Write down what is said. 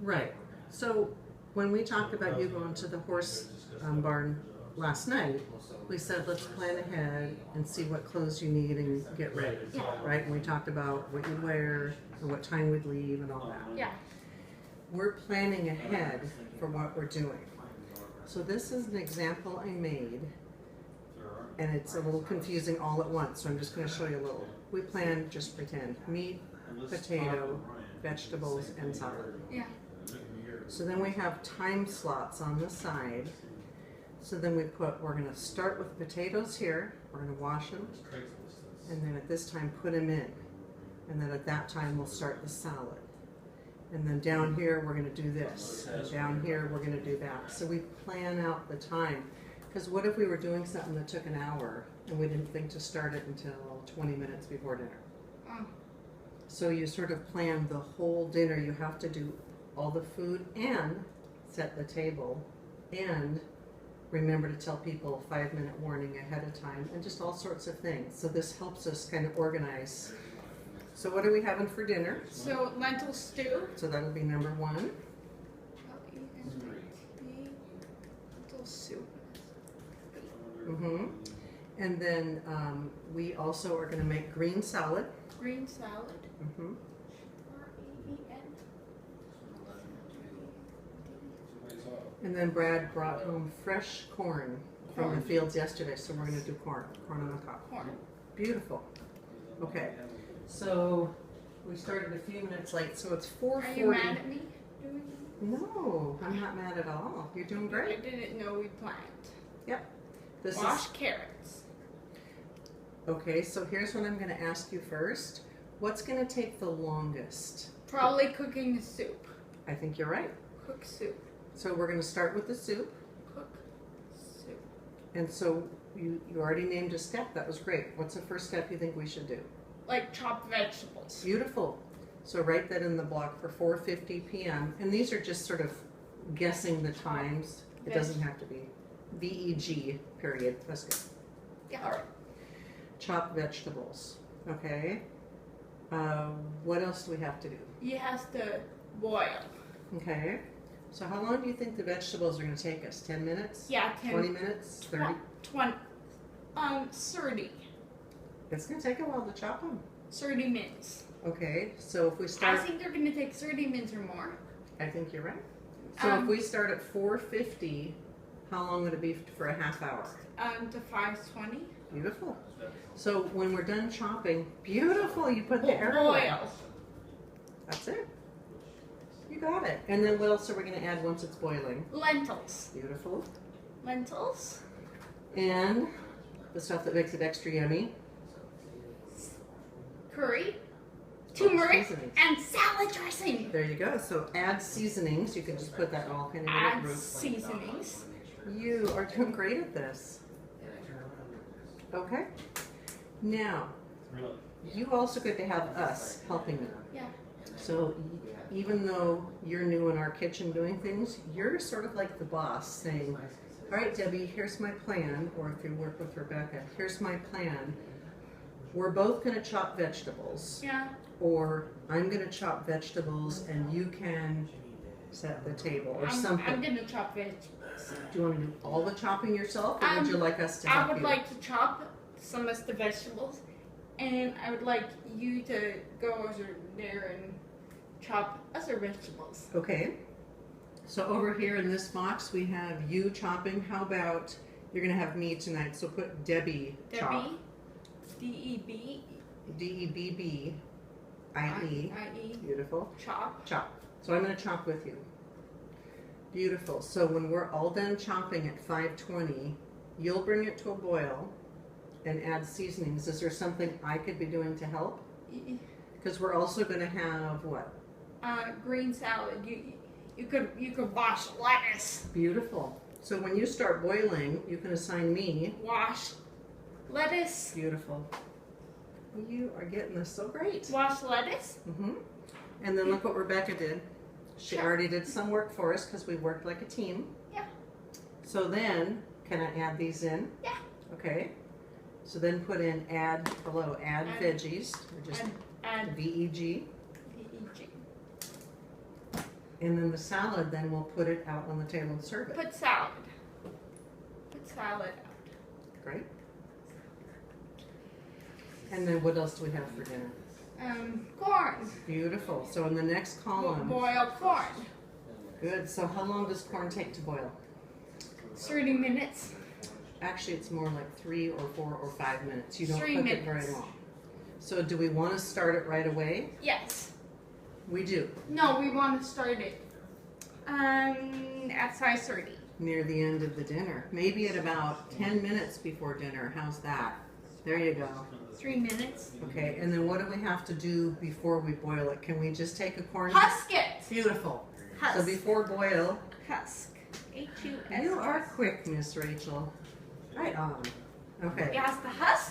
Right. So when we talked about you going to the horse barn last night, we said let's plan ahead and see what clothes you need and get ready. Yeah. Right? And we talked about what you'd wear and what time we'd leave and all that. Yeah. We're planning ahead for what we're doing. So this is an example I made, and it's a little confusing all at once, so I'm just going to show you a little. We planned, just pretend, meat, potato, vegetables, and salad. Yeah. So then we have time slots on the side. So then we put, we're going to start with potatoes here, we're going to wash them, and then at this time put them in. And then at that time we'll start the salad. And then down here we're going to do this. And down here we're going to do that. So we plan out the time. Because what if we were doing something that took an hour and we didn't think to start it until 20 minutes before dinner? Oh. So you sort of plan the whole dinner. You have to do all the food and set the table and remember to tell people a 5-minute warning ahead of time and just all sorts of things. So this helps us kind of organize. So what are we having for dinner? So lentil stew. So that'll be number one. Lentil soup. Mm-hmm. And then we also are going to make green salad. Green salad. Mm-hmm. And then Brad brought home fresh corn from the fields yesterday, so we're going to do corn on the cob. Corn. Beautiful. Okay, so we started a few minutes late, so it's 4:40. Are you mad at me? No, I'm not mad at all. You're doing I great. didn't know we planned. Yep. This Wash is carrots. okay. So here's what I'm going to ask you first. What's going to take the longest? Probably cooking the soup. I think you're right. Cook soup. So we're going to start with the soup. Cook soup. And so you already named a step. That was great. What's the first step you think we should do? Like chopped vegetables. Beautiful. So write that in the block for 4:50 p.m. And these are just sort of guessing the times. It doesn't have to be VEG, period. That's good. Yeah. All right. Chopped vegetables. Okay. What else do we have to do? You have to boil. Okay. So how long do you think the vegetables are going to take us? 10 minutes? Yeah, 10. 20 minutes? 30? 20. 30. It's going to take a while to chop them. 30 minutes. Okay. So if we I start... think they're going to take 30 minutes or more. I think you're right. So if we start at 4:50, how long would it be for a half hour? To 5:20. Beautiful. So when we're done chopping, beautiful, you put the arrow in. Boil. That's it. You got it. And then what else are we going to add once it's boiling? Lentils. Beautiful. Lentils. And the stuff that makes it extra yummy. Curry. Turmeric. Seasonings. And salad dressing. There you go. So add seasonings. You can just put that all kind of in a Add group. seasonings. You are doing great at this. Okay. Now, you also get to have us helping you. Yeah. So even though you're new in our kitchen doing things, you're sort of like the boss saying, all right, Debbie, here's my plan. Or if you work with Rebecca, here's my plan. We're both going to chop vegetables. Yeah. Or I'm going to chop vegetables and you can set the table or something. I'm going to chop vegetables. Do you want to do all the chopping yourself, or would you like us to help you? I would like to chop some of the vegetables, and I would like you to go over there and chop other vegetables. Okay. So over here in this box we have you chopping. How about you're going to have me tonight? So put Debbie chop. Debbie. D-E-B. D-E-B-B-I-E. I-E. Beautiful. Chop. Chop. So I'm going to chop with you. Beautiful. So when we're all done chopping at 5:20, you'll bring it to a boil and add seasonings. Is there something I could be doing to help? Because we're also going to have what? Green salad. You could wash lettuce. Beautiful. So when you start boiling, you can assign me. Wash lettuce. Beautiful. You are getting this so great. Wash lettuce. Mm-hmm. And then look what Rebecca did. She already did some work for us because we worked like a team. Yeah. So then, can I add these in? Yeah. Okay. So then put in add below, add veggies, or just Add VEG. VEG. And then the salad, then we'll put it out on the table and serve it. Put salad. Put salad out. Great. And then what else do we have for dinner? Corn. Beautiful. So in the next column, Boiled corn. good. So how long does corn take to boil? 30 minutes. Actually, it's more like 3 or 4 or 5 minutes. You don't 3 cook it very minutes. long. So do we want to start it right away? Yes. We do. No, we want to start it at 5:30. Near the end of the dinner. Maybe at about 10 minutes before dinner. How's that? There you go. 3 minutes. Okay, and then what do we have to do before we boil it? Can we just take a corn? Husk it. Beautiful. Husk. So before boil, Husk. H-U-S. you are quick, Miss Rachel. Right on. Okay. Yes, the husk.